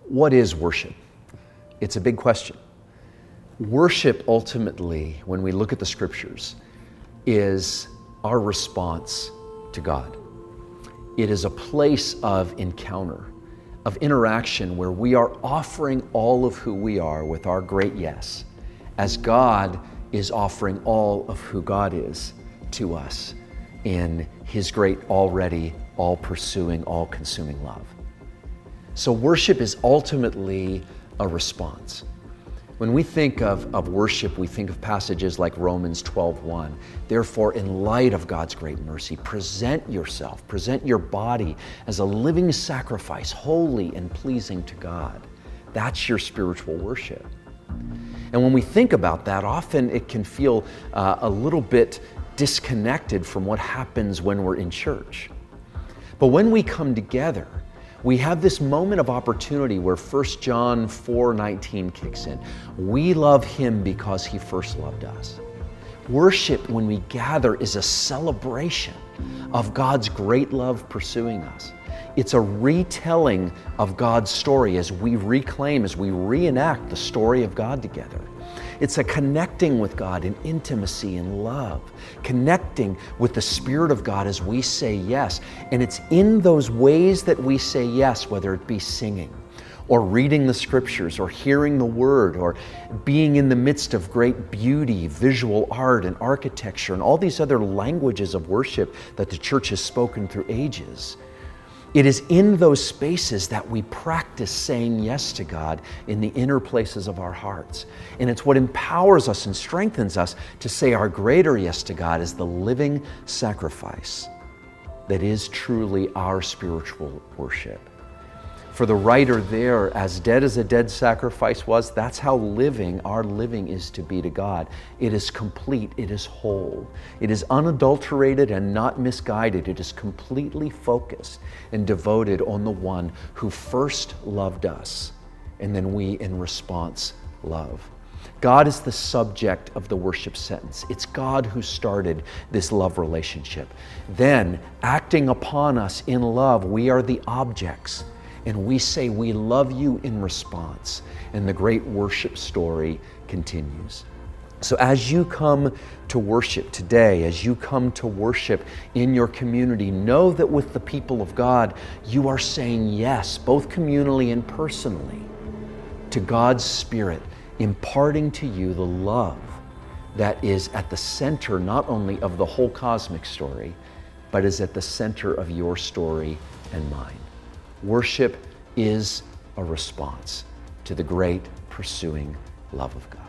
What is worship? It's a big question. Worship ultimately, when we look at the scriptures, is our response to God. It is a place of encounter, of interaction where we are offering all of who we are with our great yes, as God is offering all of who God is to us in His great already, all-pursuing, all-consuming love. So worship is ultimately a response. When we think of worship, we think of passages like Romans 12:1. Therefore, in light of God's great mercy, present yourself, present your body as a living sacrifice, holy and pleasing to God. That's your spiritual worship. And when we think about that, often it can feel a little bit disconnected from what happens when we're in church. But when we come together, we have this moment of opportunity where 1 John 4:19 kicks in. We love Him because He first loved us. Worship, when we gather, is a celebration of God's great love pursuing us. It's a retelling of God's story as we reclaim, as we reenact the story of God together. It's a connecting with God in intimacy and love, connecting with the Spirit of God as we say yes. And it's in those ways that we say yes, whether it be singing or reading the scriptures or hearing the word or being in the midst of great beauty, visual art and architecture and all these other languages of worship that the church has spoken through ages. It is in those spaces that we practice saying yes to God in the inner places of our hearts. And it's what empowers us and strengthens us to say our greater yes to God is the living sacrifice that is truly our spiritual worship. For the writer there, as dead as a dead sacrifice was, that's how our living is to be to God. It is complete, it is whole, it is unadulterated and not misguided. It is completely focused and devoted on the one who first loved us, and then we in response love. God is the subject of the worship sentence. It's God who started this love relationship. Then, acting upon us in love, we are the objects. And we say, we love you in response. And the great worship story continues. So as you come to worship today, as you come to worship in your community, know that with the people of God, you are saying yes, both communally and personally, to God's Spirit, imparting to you the love that is at the center not only of the whole cosmic story, but is at the center of your story and mine. Worship is a response to the great pursuing love of God.